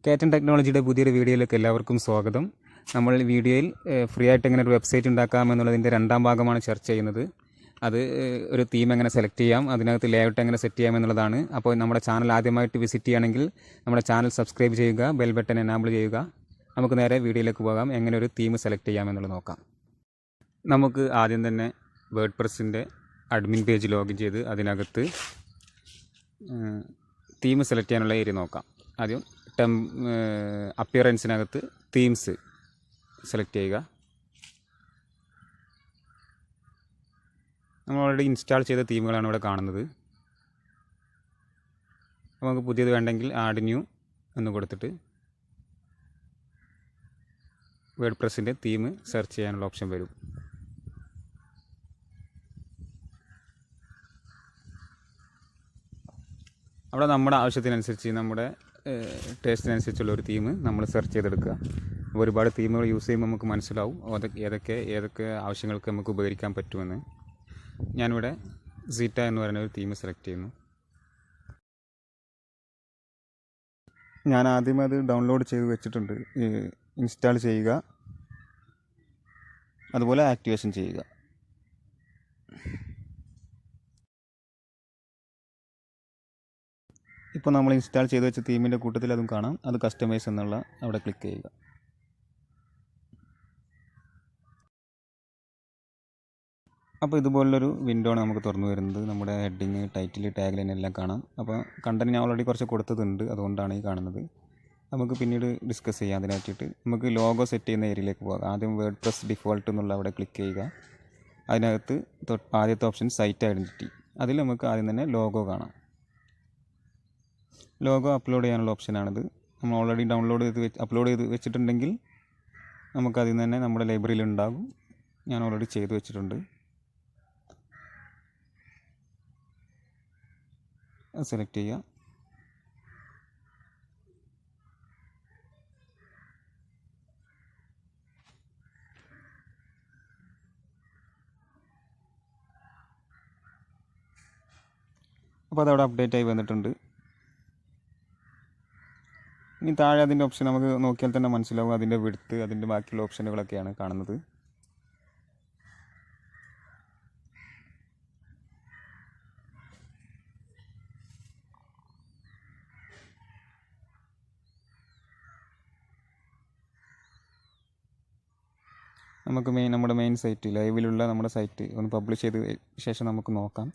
കാറ്റൻ ടെക്നോളജിയുടെ പുതിയൊരു വീഡിയോയിലേക്ക് എല്ലാവർക്കും സ്വാഗതം. നമ്മൾ വീഡിയോയിൽ ഫ്രീ ആയിട്ട് എങ്ങനെ ഒരു വെബ്സൈറ്റ് ഉണ്ടാക്കാമെന്നുള്ളതിൻ്റെ രണ്ടാം ഭാഗമാണ് ചർച്ച ചെയ്യുന്നത്. അത് ഒരു തീം എങ്ങനെ സെലക്ട് ചെയ്യാം, അതിനകത്ത് ലേഔട്ട് എങ്ങനെ സെറ്റ് ചെയ്യാം എന്നുള്ളതാണ്. അപ്പോൾ നമ്മുടെ ചാനൽ ആദ്യമായിട്ട് വിസിറ്റ് ചെയ്യുകയാണെങ്കിൽ നമ്മുടെ ചാനൽ സബ്സ്ക്രൈബ് ചെയ്യുക, ബെൽ ബട്ടൺ എനാബിൾ ചെയ്യുക. നമുക്ക് നേരെ വീഡിയോയിലേക്ക് പോകാം. എങ്ങനെ ഒരു തീം സെലക്ട് ചെയ്യാമെന്നുള്ളത് നോക്കാം. നമുക്ക് ആദ്യം തന്നെ വേർഡ് പ്രസ്സിൻ്റെ അഡ്മിൻ പേജ് ലോഗിൻ ചെയ്ത് അതിനകത്ത് തീം സെലക്ട് ചെയ്യാനുള്ള ഏരിയ നോക്കാം. ആദ്യം അപ്പിയറൻസിനകത്ത് തീംസ് സെലക്ട് ചെയ്യുക. നമ്മൾ ഓൾറെഡി ഇൻസ്റ്റാൾ ചെയ്ത തീമുകളാണ് ഇവിടെ കാണുന്നത്. നമുക്ക് പുതിയത് വേണ്ടെങ്കിൽ ആഡ് ന്യൂ എന്ന് കൊടുത്തിട്ട് വേർഡ് പ്രസ്സിൻ്റെ തീം സെർച്ച് ചെയ്യാനുള്ള ഓപ്ഷൻ വരും. അവിടെ നമ്മുടെ ആവശ്യത്തിനനുസരിച്ച് നമ്മുടെ ടേസ്റ്റിനനുസരിച്ചുള്ള ഒരു തീം നമ്മൾ സെർച്ച് ചെയ്തെടുക്കുക. ഒരുപാട് തീമുകൾ യൂസ് ചെയ്യുമ്പോൾ നമുക്ക് മനസ്സിലാവും ഏതൊക്കെ ആവശ്യങ്ങൾക്ക് നമുക്ക് ഉപകരിക്കാൻ പറ്റുമെന്ന്. ഞാനിവിടെ സീറ്റ എന്ന് പറയുന്ന ഒരു തീം സെലക്ട് ചെയ്യുന്നു. ഞാൻ ആദ്യം അത് ഡൗൺലോഡ് ചെയ്ത് വെച്ചിട്ടുണ്ട്. ഇൻസ്റ്റാൾ ചെയ്യുക, അതുപോലെ ആക്ടിവേഷൻ ചെയ്യുക. ഇപ്പോൾ നമ്മൾ ഇൻസ്റ്റാൾ ചെയ്ത് വെച്ച തീമിൻ്റെ കൂട്ടത്തിൽ അതും കാണാം. അത് കസ്റ്റമൈസ് എന്നുള്ള അവിടെ ക്ലിക്ക് ചെയ്യുക. അപ്പോൾ ഇതുപോലുള്ളൊരു വിൻഡോ ആണ് നമുക്ക് തുറന്നു വരുന്നത്. നമ്മുടെ ഹെഡിങ്, ടൈറ്റിൽ, ടാഗ് ലൈൻ എല്ലാം കാണാം. അപ്പോൾ കണ്ടന്റ് ഞാൻ ഓൾറെഡി കുറച്ച് കൊടുത്തതുണ്ട്, അതുകൊണ്ടാണ് ഈ കാണുന്നത്. നമുക്ക് പിന്നീട് ഡിസ്കസ് ചെയ്യാം. അതിനായിട്ട് നമുക്ക് ലോഗോ സെറ്റ് ചെയ്യുന്ന ഏരിയയിലേക്ക് പോകാം. ആദ്യം വേർഡ് പ്രസ് ഡിഫോൾട്ട് എന്നുള്ള അവിടെ ക്ലിക്ക് ചെയ്യുക. അതിനകത്ത് ആദ്യത്തെ ഓപ്ഷൻ സൈറ്റ് ഐഡൻറ്റിറ്റി. അതിൽ നമുക്ക് ആദ്യം തന്നെ ലോഗോ കാണാം. ലോഗോ അപ്ലോഡ് ചെയ്യാനുള്ള ഓപ്ഷനാണിത്. നമ്മൾ ഓൾറെഡി അപ്ലോഡ് ചെയ്ത് വെച്ചിട്ടുണ്ടെങ്കിൽ നമുക്കതിൽ തന്നെ നമ്മുടെ ലൈബ്രറിയിൽ ഉണ്ടാകും. ഞാൻ ഓൾറെഡി ചെയ്ത് വെച്ചിട്ടുണ്ട്. അത് സെലക്ട് ചെയ്യുക. അപ്പോൾ അതവിടെ അപ്ഡേറ്റ് ആയി വന്നിട്ടുണ്ട്. ഇനി താഴെ അതിൻ്റെ ഓപ്ഷൻ നമുക്ക് നോക്കിയാൽ തന്നെ മനസ്സിലാവും. അതിൻ്റെ വിഡ്ത്ത്, അതിൻ്റെ ബാക്കിയുള്ള ഓപ്ഷനുകളൊക്കെയാണ് കാണുന്നത്. നമുക്ക് നമ്മുടെ മെയിൻ സൈറ്റ്, ലൈവിലുള്ള നമ്മുടെ സൈറ്റ് ഒന്ന് പബ്ലിഷ് ചെയ്ത ശേഷം നമുക്ക് നോക്കാം.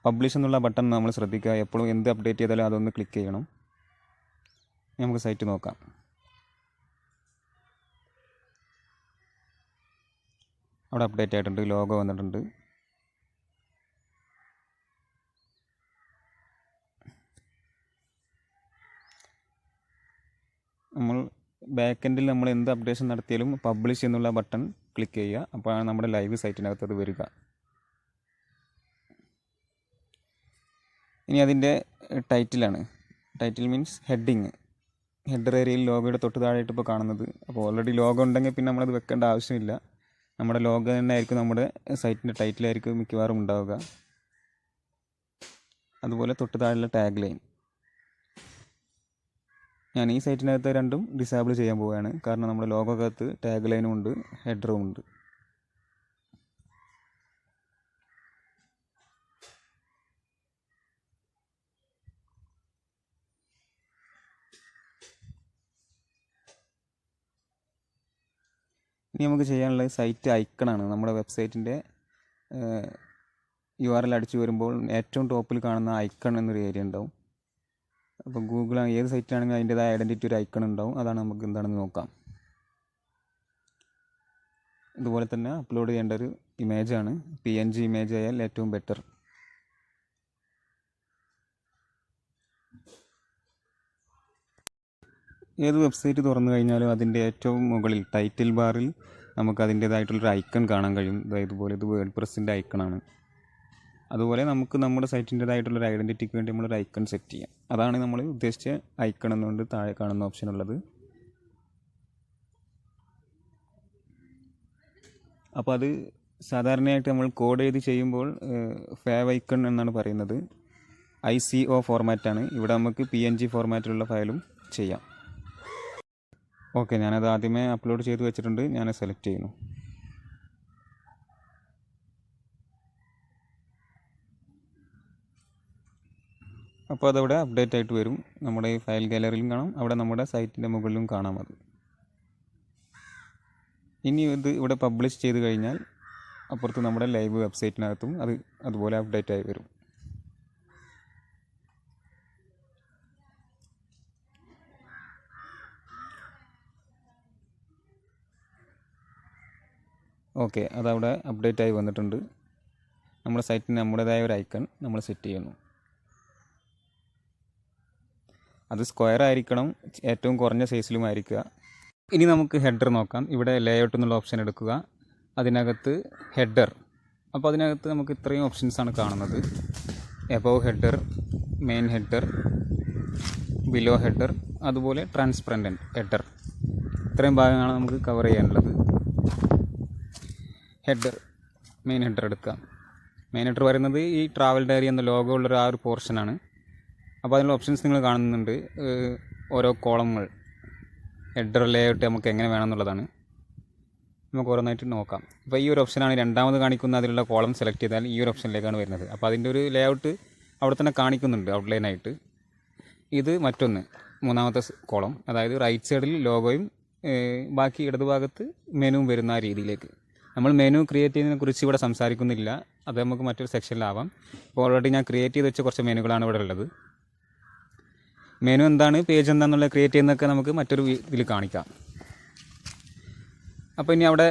പബ്ലിഷ് എന്നുള്ള ബട്ടൺ നമ്മൾ ശ്രദ്ധിക്കുക. എപ്പോഴും എന്ത് അപ്ഡേറ്റ് ചെയ്താലും അതൊന്ന് ക്ലിക്ക് ചെയ്യണം. നമുക്ക് സൈറ്റ് നോക്കാം. അവിടെ അപ്ഡേറ്റ് ആയിട്ടുണ്ട്, ലോഗോ വന്നിട്ടുണ്ട്. നമ്മൾ ബാക്ക് എൻഡിൽ നമ്മൾ എന്ത് അപ്ഡേഷൻ നടത്തിയാലും പബ്ലിഷ് എന്നുള്ള ബട്ടൺ ക്ലിക്ക് ചെയ്യുക. അപ്പോഴാണ് നമ്മുടെ ലൈവ് സൈറ്റിനകത്ത് അത് വരിക. ഇനി അതിൻ്റെ ടൈറ്റിലാണ്. Title means heading. ഹെഡർ ഏരിയയിൽ ലോഗോയുടെ തൊട്ട് താഴെയായിട്ട് ഇപ്പോൾ കാണുന്നത്. അപ്പോൾ ഓൾറെഡി ലോഗോ ഉണ്ടെങ്കിൽ പിന്നെ നമ്മളത് വെക്കേണ്ട ആവശ്യമില്ല. നമ്മുടെ ലോഗോ തന്നെ ആയിരിക്കും നമ്മുടെ സൈറ്റിൻ്റെ ടൈറ്റിലായിരിക്കും മിക്കവാറും ഉണ്ടാവുക. അതുപോലെ തൊട്ട് താഴെയുള്ള ടാഗ് ലൈൻ. ഞാൻ ഈ സൈറ്റിനകത്ത് രണ്ടും ഡിസേബിൾ ചെയ്യാൻ പോവുകയാണ്. കാരണം നമ്മുടെ ലോഗോക്കകത്ത് ടാഗ് ലൈനും ഉണ്ട്, ഹെഡറും ഉണ്ട്. ഇനി നമുക്ക് ചെയ്യാനുള്ളത് സൈറ്റ് ഐക്കണാണ്. നമ്മുടെ വെബ്സൈറ്റിൻ്റെ URL അടിച്ചു വരുമ്പോൾ ഏറ്റവും ടോപ്പിൽ കാണുന്ന ഐക്കൺ എന്നൊരു ഏരിയ ഉണ്ടാവും. അപ്പോൾ ഗൂഗിൾ ഏത് സൈറ്റിലാണെങ്കിലും അതിൻ്റേതായ ഐഡൻറ്റിറ്റി ഒരു ഐക്കൺ ഉണ്ടാവും. അതാണ് നമുക്ക് എന്താണെന്ന് നോക്കാം. ഇതുപോലെ തന്നെ അപ്ലോഡ് ചെയ്യേണ്ട ഒരു ഇമേജാണ്. PNG ഇമേജ് ആയാൽ ഏറ്റവും ബെറ്റർ. ഏത് വെബ്സൈറ്റ് തുറന്നു കഴിഞ്ഞാലും അതിൻ്റെ ഏറ്റവും മുകളിൽ ടൈറ്റിൽ ബാറിൽ നമുക്ക് അതിൻ്റേതായിട്ടുള്ളൊരു ഐക്കൺ കാണാൻ കഴിയും. ഇതുപോലെ ഇത് വേർഡ് പ്രസ്സിൻ്റെ ഐക്കണാണ്. അതുപോലെ നമുക്ക് നമ്മുടെ സൈറ്റിൻ്റേതായിട്ടുള്ളൊരു ഐഡൻറ്റിറ്റിക്ക് വേണ്ടി നമ്മളൊരു ഐക്കൺ സെറ്റ് ചെയ്യാം. അതാണ് നമ്മൾ ഉദ്ദേശിച്ച ഐക്കൺ എന്നുകൊണ്ട് താഴെ കാണുന്ന ഓപ്ഷൻ ഉള്ളത്. അപ്പോൾ അത് സാധാരണയായിട്ട് നമ്മൾ കോഡ് എഴുതി ചെയ്യുമ്പോൾ ഫേവ് ഐക്കൺ എന്നാണ് പറയുന്നത്. ICO ഫോർമാറ്റാണ്. ഇവിടെ നമുക്ക് PNG ഫോർമാറ്റിലുള്ള ഫയലും ചെയ്യാം. ഓക്കെ, ഞാനത് ആദ്യമേ അപ്ലോഡ് ചെയ്ത് വെച്ചിട്ടുണ്ട്. ഞാൻ സെലക്ട് ചെയ്യുന്നു. അപ്പോൾ അതവിടെ അപ്ഡേറ്റ് ആയിട്ട് വരും. നമ്മുടെ ഈ ഫയൽ ഗാലറിയിലും കാണാം, അവിടെ നമ്മുടെ സൈറ്റിൻ്റെ മുകളിലും കാണാം അത്. ഇനി ഇത് ഇവിടെ പബ്ലിഷ് ചെയ്ത് കഴിഞ്ഞാൽ അപ്പുറത്ത് നമ്മുടെ ലൈവ് വെബ്സൈറ്റിനകത്തും അത് അതുപോലെ അപ്ഡേറ്റ് ആയി വരും. ഓക്കെ, അതവിടെ അപ്ഡേറ്റ് ആയി വന്നിട്ടുണ്ട്. നമ്മുടെ സൈറ്റിന് നമ്മുടേതായ ഒരു ഐക്കൺ നമ്മൾ സെറ്റ് ചെയ്യുന്നു. അത് സ്ക്വയർ ആയിരിക്കണം, ഏറ്റവും കുറഞ്ഞ സൈസിലും ആയിരിക്കുക. ഇനി നമുക്ക് ഹെഡർ നോക്കാം. ഇവിടെ ലേഔട്ട് എന്നുള്ള ഓപ്ഷൻ എടുക്കുക, അതിനകത്ത് ഹെഡർ. അപ്പോൾ അതിനകത്ത് നമുക്ക് ഇത്രയും ഓപ്ഷൻസാണ് കാണുന്നത്. Above header, main header, below header, അതുപോലെ ട്രാൻസ്പെറൻറ്റ് ഹെഡർ. ഇത്രയും ഭാഗങ്ങളാണ് നമുക്ക് കവർ ചെയ്യാനുള്ളത്. ഹെഡർ, മെയിൻ ഹെഡർ എടുക്കാം. മെയിൻ ഹെഡർ വരുന്നത് ഈ ട്രാവൽ ഡയറി എന്ന ലോഗോ ഉള്ളൊരു ആ ഒരു പോർഷനാണ്. അപ്പോൾ അതിനുള്ള ഓപ്ഷൻസ് നിങ്ങൾ കാണുന്നുണ്ട്, ഓരോ കോളങ്ങൾ. ഹെഡർ ലേഔട്ട് നമുക്ക് എങ്ങനെ വേണമെന്നുള്ളതാണ്. നമുക്ക് ഓരോന്നായിട്ട് നോക്കാം. അപ്പോൾ ഈ ഒരു ഓപ്ഷനാണ് രണ്ടാമത് കാണിക്കുന്ന. അതിലുള്ള കോളം സെലക്ട് ചെയ്താൽ ഈ ഒരു ഓപ്ഷനിലേക്കാണ് വരുന്നത്. അപ്പോൾ അതിൻ്റെ ഒരു ലേഔട്ട് അവിടെ തന്നെ കാണിക്കുന്നുണ്ട് ഔട്ട്ലൈനായിട്ട്. ഇത് മറ്റൊന്ന്, മൂന്നാമത്തെ കോളം, അതായത് റൈറ്റ് സൈഡിൽ ലോഗോയും ബാക്കി ഇടതുഭാഗത്ത് മെനുവും വരുന്ന ആ രീതിയിലേക്ക്. നമ്മൾ മെനു ക്രിയേറ്റ് ചെയ്യുന്നതിനെ കുറിച്ച് ഇവിടെ സംസാരിക്കുന്നില്ല, അത് നമുക്ക് മറ്റൊരു സെക്ഷനിലാവാം. ഇപ്പോൾ ഓൾറെഡി ഞാൻ ക്രിയേറ്റ് ചെയ്ത് വെച്ച കുറച്ച് മെനുകളാണ് ഇവിടെ ഉള്ളത്. മെനു എന്താണ്, പേജ് എന്താണെന്നുള്ള ക്രിയേറ്റ് ചെയ്യുന്നതൊക്കെ നമുക്ക് മറ്റൊരു ഇതിൽ കാണിക്കാം. അപ്പോൾ ഇനി അവിടെ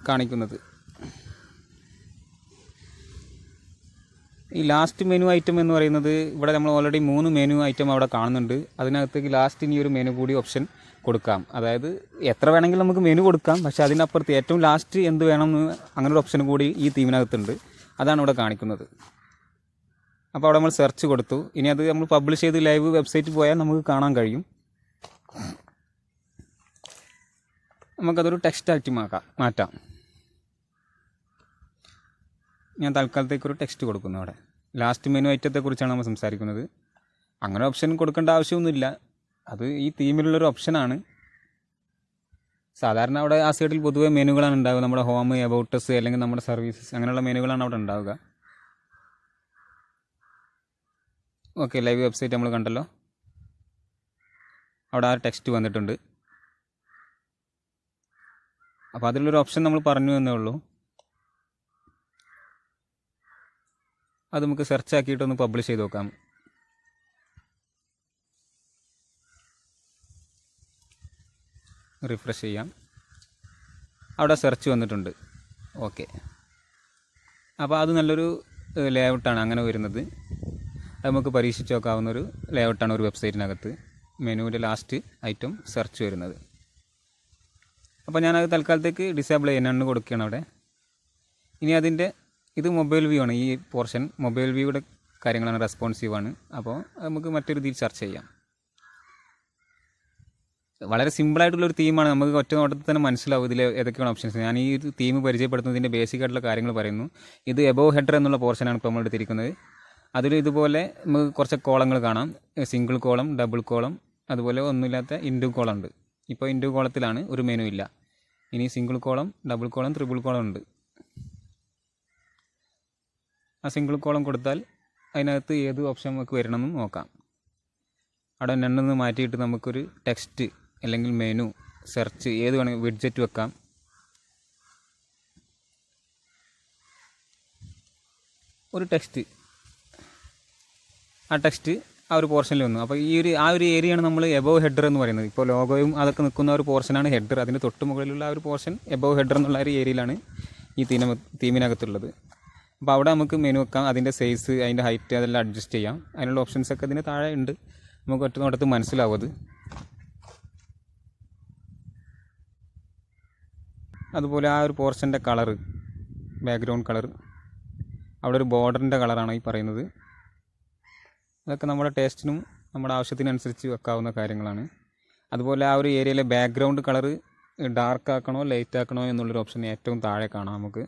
കാണിക്കുന്നത് ഈ ലാസ്റ്റ് മെനു ഐറ്റം എന്ന് പറയുന്നത്, ഇവിടെ നമ്മൾ ഓൾറെഡി 3 മെനു ഐറ്റം അവിടെ കാണുന്നുണ്ട്. അതിനകത്തേക്ക് ലാസ്റ്റ് ഇനി ഒരു മെനു കൂടി ഓപ്ഷൻ കൊടുക്കാം. അതായത് എത്ര വേണമെങ്കിലും നമുക്ക് മെനു കൊടുക്കാം, പക്ഷേ അതിനപ്പുറത്ത് ഏറ്റവും ലാസ്റ്റ് എന്ത് വേണമെന്ന് അങ്ങനൊരു ഓപ്ഷൻ കൂടി ഈ തീമിനകത്തുണ്ട്. അതാണ് ഇവിടെ കാണിക്കുന്നത്. അപ്പോൾ അവിടെ നമ്മൾ സെർച്ച് കൊടുത്തു. ഇനി അത് നമ്മൾ പബ്ലിഷ് ചെയ്ത് ലൈവ് വെബ്സൈറ്റിൽ പോയാൽ നമുക്ക് കാണാൻ കഴിയും. നമുക്കതൊരു ടെക്സ്റ്റാക്കി മാറ്റാം. ഞാൻ തൽക്കാലത്തേക്കൊരു ടെക്സ്റ്റ് കൊടുക്കുന്നു. അവിടെ ലാസ്റ്റ് മെനു ഐറ്റത്തെക്കുറിച്ചാണ് നമ്മൾ സംസാരിക്കുന്നത്. അങ്ങനെ ഓപ്ഷൻ കൊടുക്കേണ്ട ആവശ്യമൊന്നുമില്ല, അത് ഈ തീമിലുള്ളൊരു ഓപ്ഷനാണ്. സാധാരണ അവിടെ ആ സൈഡിൽ പൊതുവെ മെനുകളാണ് ഉണ്ടാവുക. നമ്മുടെ ഹോം, എബൌട്ടസ്, അല്ലെങ്കിൽ നമ്മുടെ സർവീസസ്, അങ്ങനെയുള്ള മെനുകളാണ് അവിടെ ഉണ്ടാവുക. ഓക്കെ, ലൈവ് വെബ്സൈറ്റ് നമ്മൾ കണ്ടല്ലോ. അവിടെ ആ ടെക്സ്റ്റ് വന്നിട്ടുണ്ട്. അപ്പോൾ അതിലൊരു ഓപ്ഷൻ നമ്മൾ പറഞ്ഞു എന്നേ ഉള്ളൂ. അത് നമുക്ക് സെർച്ച് ആക്കിയിട്ടൊന്ന് പബ്ലിഷ് ചെയ്ത് നോക്കാം. റിഫ്രഷ് ചെയ്യാം. അവിടെ സെർച്ച് വന്നിട്ടുണ്ട്. ഓക്കെ, അപ്പോൾ അത് നല്ലൊരു ലേഔട്ടാണ് അങ്ങനെ വരുന്നത്. അത് നമുക്ക് പരീക്ഷിച്ച് നോക്കാവുന്നൊരു ലേഔട്ടാണ് ഒരു വെബ്സൈറ്റിനകത്ത് മെനുവിൻ്റെ ലാസ്റ്റ് ഐറ്റം സെർച്ച് വരുന്നത്. അപ്പോൾ ഞാനത് തൽക്കാലത്തേക്ക് ഡിസേബിൾ ചെയ്യാനാണ് കൊടുക്കുകയാണ് അവിടെ. ഇനി അതിൻ്റെ ഇത് മൊബൈൽ വ്യൂ ആണ്. ഈ പോർഷൻ മൊബൈൽ വ്യൂയുടെ കാര്യങ്ങളാണ്, റെസ്പോൺസീവാണ്. അപ്പോൾ നമുക്ക് മറ്റൊരു രീതിയിൽ ചർച്ച ചെയ്യാം. വളരെ സിമ്പിളായിട്ടുള്ളൊരു തീമാണ്, നമുക്ക് ഒറ്റ നോട്ടത്തിൽ തന്നെ മനസ്സിലാവും ഇതിൽ ഏതൊക്കെയാണ് ഓപ്ഷൻസ്. ഞാൻ ഈ തീം പരിചയപ്പെടുത്തുന്നതിൻ്റെ ബേസിക് ആയിട്ടുള്ള കാര്യങ്ങൾ പറയുന്നു. ഇത് എബോവ് ഹെഡർ എന്നുള്ള പോർഷനാണ് ഇപ്പോൾ നമ്മൾ എടുത്തിരിക്കുന്നത്. അതിൽ ഇതുപോലെ നമുക്ക് കുറച്ച് കോളങ്ങൾ കാണാം. സിംഗിൾ കോളം, ഡബിൾ കോളം, അതുപോലെ ഒന്നുമില്ലാത്ത ഇൻഡു കോളം ഉണ്ട്. ഇപ്പോൾ ഇൻഡു കോളത്തിലാണ്, ഒരു മെനു ഇല്ല. ഇനി single column, double column, triple column ഉണ്ട്. ആ സിംഗിൾ കോളം കൊടുത്താൽ അതിനകത്ത് ഏത് ഓപ്ഷൻ നമുക്ക് വരണമെന്ന് നോക്കാം. അവിടെ രണ്ടെന്ന് മാറ്റിയിട്ട് നമുക്കൊരു ടെക്സ്റ്റ് അല്ലെങ്കിൽ മെനു, സെർച്ച്, ഏത് വേണമെങ്കിൽ വിഡ്ജറ്റ് വെക്കാം. ഒരു ടെക്സ്റ്റ്, ആ ടെക്സ്റ്റ് ആ ഒരു പോർഷനിൽ വന്നു. അപ്പോൾ ആ ഒരു ഏരിയയാണ് നമ്മൾ എബോവ് ഹെഡർ എന്ന് പറയുന്നത്. ഇപ്പോൾ ലോഗോയും അതൊക്കെ നിൽക്കുന്ന ഒരു പോർഷനാണ് ഹെഡർ. അതിൻ്റെ തൊട്ട് മുകളിലുള്ള ആ ഒരു പോർഷൻ എബോവ് ഹെഡർ എന്നുള്ള ഒരു ഏരിയയിലാണ് ഈ തീമിനകത്തുള്ളത്. അപ്പോൾ അവിടെ നമുക്ക് മെനു വെക്കാം, അതിൻ്റെ സൈസ്, അതിൻ്റെ ഹൈറ്റ്, അതെല്ലാം അഡ്ജസ്റ്റ് ചെയ്യാം. അതിനുള്ള ഓപ്ഷൻസൊക്കെ ഇതിന് താഴെ ഉണ്ട്, നമുക്ക് ഒറ്റ നോട്ടത്തിൽ മനസ്സിലാവും അത്. അതുപോലെ ആ ഒരു പോർഷൻ്റെ കളറ്, ബാക്ക്ഗ്രൗണ്ട് കളർ, അവിടെ ഒരു ബോർഡറിൻ്റെ കളറാണ് ഈ പറയുന്നത്. അതൊക്കെ നമ്മുടെ ടേസ്റ്റിനും നമ്മുടെ ആവശ്യത്തിനനുസരിച്ച് വെക്കാവുന്ന കാര്യങ്ങളാണ്. അതുപോലെ ആ ഒരു ഏരിയയിലെ ബാക്ക്ഗ്രൗണ്ട് കളറ് ഡാർക്ക് ആക്കണോ ലൈറ്റ് ആക്കണോ എന്നുള്ളൊരു ഓപ്ഷൻ ഏറ്റവും താഴെ കാണാം നമുക്ക്.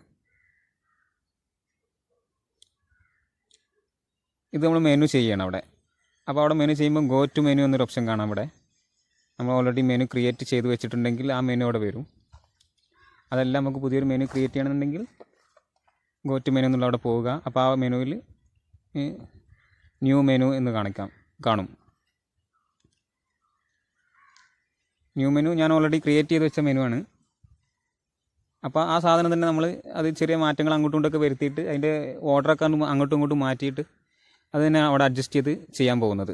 ഇത് നമ്മൾ മെനു ചെയ്യണം അവിടെ. അപ്പോൾ അവിടെ മെനു ചെയ്യുമ്പോൾ ഗോ ടു മെനു എന്നൊരു ഓപ്ഷൻ കാണാം ഇവിടെ. നമ്മൾ ഓൾറെഡി മെനു ക്രിയേറ്റ് ചെയ്ത് വെച്ചിട്ടുണ്ടെങ്കിൽ ആ മെനു അവിടെ വരും. അതല്ല നമുക്ക് പുതിയൊരു മെനു ക്രിയേറ്റ് ചെയ്യണമെന്നുണ്ടെങ്കിൽ ഗോ ടു മെനു എന്നുള്ള അവിടെ പോവുക. അപ്പോൾ ആ മെനുവിൽ ന്യൂ മെനു എന്ന് കാണും. ന്യൂ മെനു ഞാൻ ഓൾറെഡി ക്രിയേറ്റ് ചെയ്ത് വെച്ച മെനു ആണ്. അപ്പോൾ ആ സാധനം തന്നെ നമ്മൾ അത് ചെറിയ മാറ്റങ്ങൾ അങ്ങോട്ടും ഇങ്ങോട്ടൊക്കെ വരുത്തിയിട്ട് അതിൻ്റെ ഓർഡറൊക്കെ അങ്ങോട്ടും ഇങ്ങോട്ടും മാറ്റിയിട്ട് അത് തന്നെ അവിടെ അഡ്ജസ്റ്റ് ചെയ്ത് ചെയ്യാൻ പോകുന്നത്.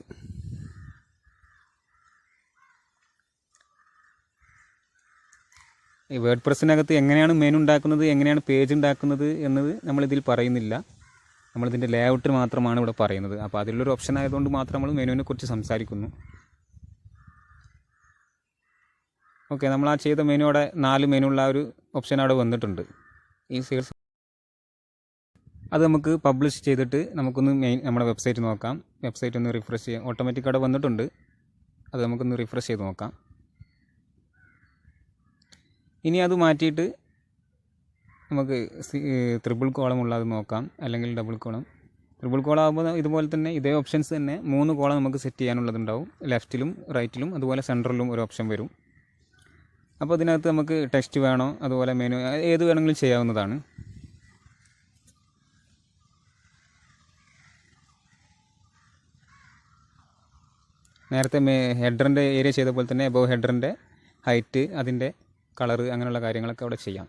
ഈ വേർഡ് പ്രസ്സിനകത്ത് എങ്ങനെയാണ് മെനു ഉണ്ടാക്കുന്നത്, എങ്ങനെയാണ് പേജ് ഉണ്ടാക്കുന്നത് എന്നത് നമ്മളിതിൽ പറയുന്നില്ല. നമ്മളിതിൻ്റെ ലേഔട്ട് മാത്രമാണ് ഇവിടെ പറയുന്നത്. അപ്പോൾ അതിലുള്ളൊരു ഓപ്ഷൻ ആയതുകൊണ്ട് മാത്രം നമ്മൾ മെനുവിനെ കുറിച്ച് സംസാരിക്കുന്നു. ഓക്കെ, നമ്മൾ ആ ചെയ്ത മെനു അവിടെ 4 മെനു ഉള്ള ഒരു ഓപ്ഷൻ അവിടെ വന്നിട്ടുണ്ട്. ഈ സെയിൽസ് അത് നമുക്ക് പബ്ലിഷ് ചെയ്തിട്ട് നമുക്കൊന്ന് നമ്മുടെ വെബ്സൈറ്റ് നോക്കാം. വെബ്സൈറ്റ് ഒന്ന് റിഫ്രഷ് ചെയ്യാം. ഓട്ടോമാറ്റിക് അവിടെ വന്നിട്ടുണ്ട്. അത് നമുക്കൊന്ന് റിഫ്രഷ് ചെയ്ത് നോക്കാം. ഇനി അത് മാറ്റിയിട്ട് നമുക്ക് ട്രിപ്പിൾ കോളം ഉള്ളത് നോക്കാം, അല്ലെങ്കിൽ ഡബിൾ കോളം. ട്രിപ്പിൾ കോളം ആകുമ്പോൾ ഇതുപോലെ തന്നെ ഇതേ ഓപ്ഷൻസ് തന്നെ 3 കോളം നമുക്ക് സെറ്റ് ചെയ്യാനുള്ളതുണ്ടാവും. ലെഫ്റ്റിലും റൈറ്റിലും അതുപോലെ സെൻറ്ററിലും ഒരു ഓപ്ഷൻ വരും. അപ്പോൾ ഇതിനകത്ത് നമുക്ക് ടെക്സ്റ്റ് വേണോ അതുപോലെ മെനു ഏത് വേണമെങ്കിലും ചെയ്യാവുന്നതാണ്. നേരത്തെ ഹെഡറിൻ്റെ ഏരിയ ചെയ്ത പോലെ തന്നെ എബോവ് ഹെഡറിൻ്റെ ഹൈറ്റ്, അതിൻ്റെ കളറ്, അങ്ങനെയുള്ള കാര്യങ്ങളൊക്കെ അവിടെ ചെയ്യാം.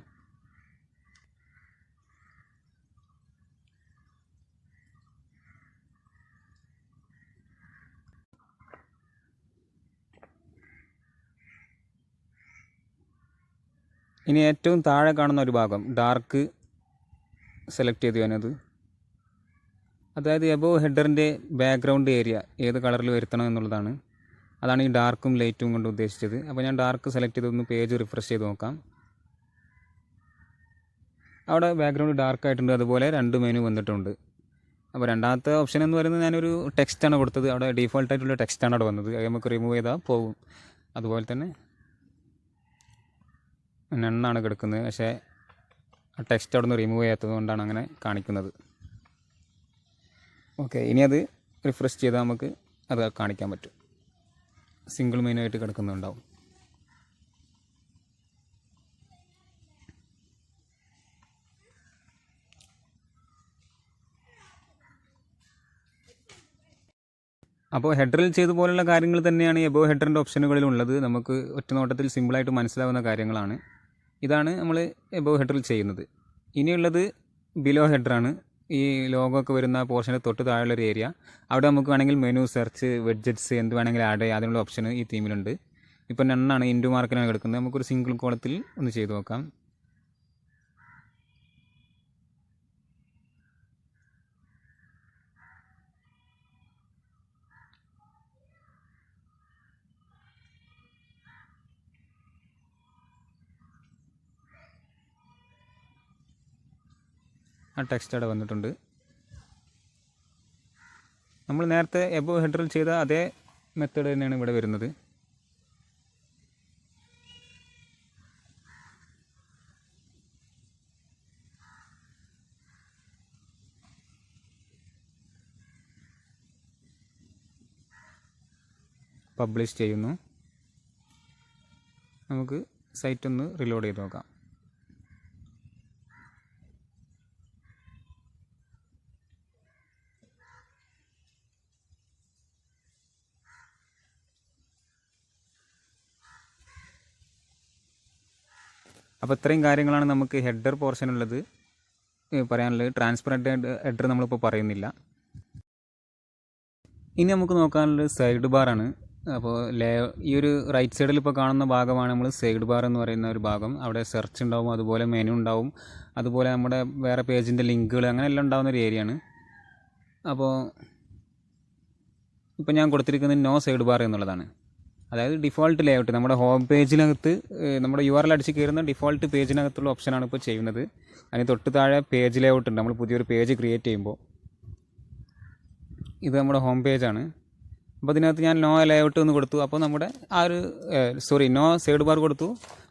ഇനി ഏറ്റവും താഴെ കാണുന്ന ഒരു ഭാഗം ഡാർക്ക് സെലക്ട് ചെയ്ത് ഞാനത്, അതായത് എബോവ് ഹെഡറിൻ്റെ ബാക്ക്ഗ്രൗണ്ട് ഏരിയ ഏത് കളറിൽ വരുത്തണം എന്നുള്ളതാണ്. അതാണ് ഈ ഡാർക്കും ലൈറ്റും കൊണ്ട് ഉദ്ദേശിച്ചത്. അപ്പോൾ ഞാൻ ഡാർക്ക് സെലക്ട് ചെയ്തൊന്ന് പേജ് റിഫ്രഷ് ചെയ്ത് നോക്കാം. അവിടെ ബാക്ക്ഗ്രൗണ്ട് ഡാർക്ക് ആയിട്ടുണ്ട്. അതുപോലെ 2 മെനു വന്നിട്ടുണ്ട്. അപ്പോൾ രണ്ടാമത്തെ ഓപ്ഷൻ എന്ന് പറയുന്നത് ഞാനൊരു ടെക്സ്റ്റാണ് കൊടുത്തത്. അവിടെ ഡീഫോൾട്ടായിട്ടുള്ള ടെക്സ്റ്റാണ് അവിടെ വന്നത്. അത് നമുക്ക് റിമൂവ് ചെയ്താൽ പോകും. അതുപോലെ തന്നെ നണ്ണാണ് കിടക്കുന്നത്. പക്ഷേ ആ ടെക്സ്റ്റ് അവിടെ നിന്ന് റിമൂവ് ചെയ്യാത്തത് കൊണ്ടാണ് അങ്ങനെ കാണിക്കുന്നത്. ഓക്കെ, ഇനി അത് റിഫ്രഷ് ചെയ്താൽ നമുക്ക് അത് കാണിക്കാൻ പറ്റും. സിംഗിൾ മെനു ആയിട്ട് കിടക്കുന്നുണ്ടാവും. അപ്പോൾ ഹെഡറിൽ ചെയ്ത പോലുള്ള കാര്യങ്ങൾ തന്നെയാണ് എബോവ് ഹെഡറിൻ്റെ ഓപ്ഷനുകളിലുള്ളത്. നമുക്ക് ഒറ്റ നോട്ടത്തിൽ സിമ്പിളായിട്ട് മനസ്സിലാവുന്ന കാര്യങ്ങളാണ്. ഇതാണ് നമ്മൾ എബോവ് ഹെഡറിൽ ചെയ്യുന്നത്. ഇനിയുള്ളത് ബിലോ ഹെഡറാണ്. ഈ ലോഗോ ഒക്കെ വരുന്ന പോർഷന് തൊട്ട് താഴെയുള്ളൊരു ഏരിയ. അവിടെ നമുക്ക് വേണമെങ്കിൽ മെനു, സെർച്ച്, വെഡ്ജറ്റ്സ് എന്ത് വേണമെങ്കിലും ആഡ് ചെയ്യാം. അതിനുള്ള ഓപ്ഷൻ ഈ തീമിലുണ്ട്. ഇപ്പോൾ നണ്ണാണ്, ഇൻറ്റു മാർക്കിനാണ് കിടക്കുന്നത്. നമുക്കൊരു സിംഗിൾ കോളത്തിൽ ഒന്ന് ചെയ്ത് നോക്കാം. ആ ടെക്സ്റ്റ് അവിടെ വന്നിട്ടുണ്ട്. നമ്മൾ നേരത്തെ എബോവ് ഹെഡറിൽ ചെയ്ത അതേ മെത്തേഡ് തന്നെയാണ് ഇവിടെ വരുന്നത്. പബ്ലിഷ് ചെയ്യുന്നു. നമുക്ക് സൈറ്റ് ഒന്ന് റിലോഡ് ചെയ്ത് നോക്കാം. അപ്പോൾ ഇത്രയും കാര്യങ്ങളാണ് നമുക്ക് ഹെഡർ പോർഷനുള്ളത് പറയാനുള്ളത്. ട്രാൻസ്പെറൻറ്റ് ഹെഡർ നമ്മളിപ്പോൾ പറയുന്നില്ല. ഇനി നമുക്ക് നോക്കാനുള്ളത് സൈഡ് ബാറാണ്. അപ്പോൾ ഈ ഒരു റൈറ്റ് സൈഡിൽ ഇപ്പോൾ കാണുന്ന ഭാഗമാണ് നമ്മൾ സൈഡ് ബാർ എന്ന് പറയുന്ന ഒരു ഭാഗം. അവിടെ സെർച്ച് ഉണ്ടാവും, അതുപോലെ മെനു ഉണ്ടാവും, അതുപോലെ നമ്മുടെ വേറെ പേജിൻ്റെ ലിങ്കുകൾ അങ്ങനെ എല്ലാം ഉണ്ടാകുന്ന ഒരു ഏരിയയാണ്. അപ്പോൾ ഇപ്പോൾ ഞാൻ കൊടുത്തിരിക്കുന്നത് നോ സൈഡ് ബാർ എന്നുള്ളതാണ്. അതായത് ഡിഫോൾട്ട് ലേഔട്ട് നമ്മുടെ ഹോം പേജിനകത്ത് നമ്മുടെ URL അടിച്ച് കയറുന്ന ഡിഫോൾട്ട് പേജിനകത്തുള്ള ഓപ്ഷനാണ് ഇപ്പോൾ ചെയ്യുന്നത്. അതിന് തൊട്ട് താഴെ പേജ് ലേഔട്ട് ഉണ്ട്. നമ്മൾ പുതിയൊരു പേജ് ക്രിയേറ്റ് ചെയ്യുമ്പോൾ ഇത് നമ്മുടെ ഹോം പേജാണ്. അപ്പോൾ ഇതിനകത്ത് ഞാൻ നോ ലേഔട്ട് എന്ന് കൊടുത്തു. അപ്പോൾ നമ്മുടെ നോ സൈഡ് ബാർ കൊടുത്തു.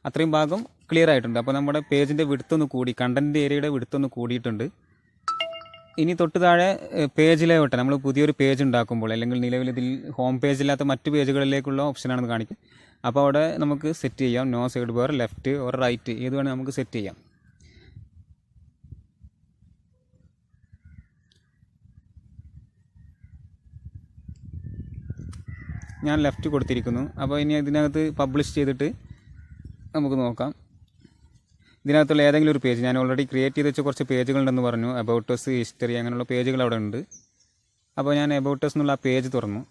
അത്രയും ഭാഗം ക്ലിയർ ആയിട്ടുണ്ട്. അപ്പോൾ നമ്മുടെ പേജിൻ്റെ വിഡ്ത്ത് കൂടി, കണ്ടൻറ്റ് ഏരിയയുടെ വിഡ്ത്ത് കൂടിയിട്ടുണ്ട്. ഇനി തൊട്ട് താഴെ പേജ് ലേഔട്ട്, നമ്മൾ പുതിയൊരു പേജ് ഉണ്ടാക്കുമ്പോൾ അല്ലെങ്കിൽ നിലവിൽ ഇതിൽ ഹോം പേജില്ലാത്ത മറ്റ് പേജുകളിലേക്കുള്ള ഓപ്ഷനാണെന്ന് കാണിക്കും. അപ്പോൾ അവിടെ നമുക്ക് സെറ്റ് ചെയ്യാം no side bar, left or right ഏത് വേണമെങ്കിൽ നമുക്ക് സെറ്റ് ചെയ്യാം. ഞാൻ ലെഫ്റ്റ് കൊടുത്തിരിക്കുന്നു. അപ്പോൾ ഇനി ഇതിനകത്ത് പബ്ലിഷ് ചെയ്തിട്ട് നമുക്ക് നോക്കാം. ഇതിനകത്തുള്ള ഏതെങ്കിലും ഒരു പേജ്, ഞാൻ ഓൾറെഡി ക്രിയേറ്റ് ചെയ്ത് വെച്ച കുറച്ച് പേജുകളുണ്ടെന്ന് പറഞ്ഞു, അബൌട്ട് അസ്, ഹിസ്റ്ററി, അങ്ങനെയുള്ള പേജുകൾ അവിടെ ഉണ്ട്. അപ്പോൾ ഞാൻ അബൌട്ട് അസ് എന്നുള്ള ആ പേജ് തുറന്നു.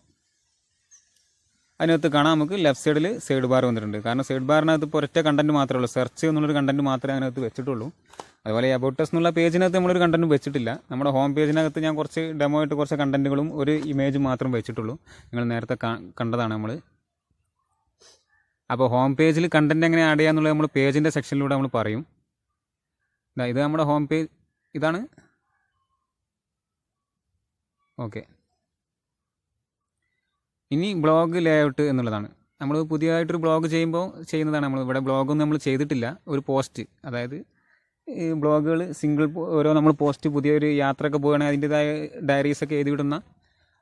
അതിനകത്ത് കാണാം നമുക്ക് ലെഫ്റ്റ് സൈഡിൽ സൈഡ് ബാർ വന്നിട്ടുണ്ട്. കാരണം സൈഡ് ബാറിനകത്ത് ഇപ്പോൾ ഒറ്റ കണ്ടൻറ്റ് മാത്രമേ ഉള്ളൂ, സെർച്ച് എന്നുള്ളൊരു കണ്ടൻറ്റ് മാത്രമേ അതിനകത്ത് വെച്ചിട്ടുള്ളൂ. അതുപോലെ അബൌട്ട് അസ് എന്നുള്ള പേജിനകത്ത് നമ്മളൊരു കണ്ടൻറ്റ് വെച്ചിട്ടില്ല. നമ്മുടെ ഹോം പേജിനകത്ത് ഞാൻ കുറച്ച് ഡെമോ ആയിട്ട് കുറച്ച് കണ്ടൻറ്റുകളും ഒരു ഇമേജും മാത്രം വെച്ചിട്ടുള്ളൂ. നിങ്ങൾ നേരത്തെ കണ്ടതാണ് നമ്മൾ. അപ്പോൾ ഹോം പേജിൽ കണ്ടൻറ്റ് എങ്ങനെ ആഡ് ചെയ്യാന്നുള്ളത് നമ്മൾ പേജിൻ്റെ സെക്ഷനിലൂടെ നമ്മൾ പറയും. ഇത് നമ്മുടെ ഹോം പേജ് ഇതാണ്. ഓക്കെ, ഇനി ബ്ലോഗ് ലേഔട്ട് എന്നുള്ളതാണ്. നമ്മൾ പുതിയതായിട്ടൊരു ബ്ലോഗ് ചെയ്യുന്നതാണ്. നമ്മൾ ഇവിടെ ബ്ലോഗൊന്നും നമ്മൾ ചെയ്തിട്ടില്ല. ഒരു പോസ്റ്റ്, അതായത് ഈ ബ്ലോഗുകൾ സിംഗിൾ ഓരോ നമ്മൾ പോസ്റ്റ്, പുതിയൊരു യാത്രയൊക്കെ പോവുകയാണെങ്കിൽ അതിൻ്റെതായ ഡയറീസൊക്കെ എഴുതി വിടുന്ന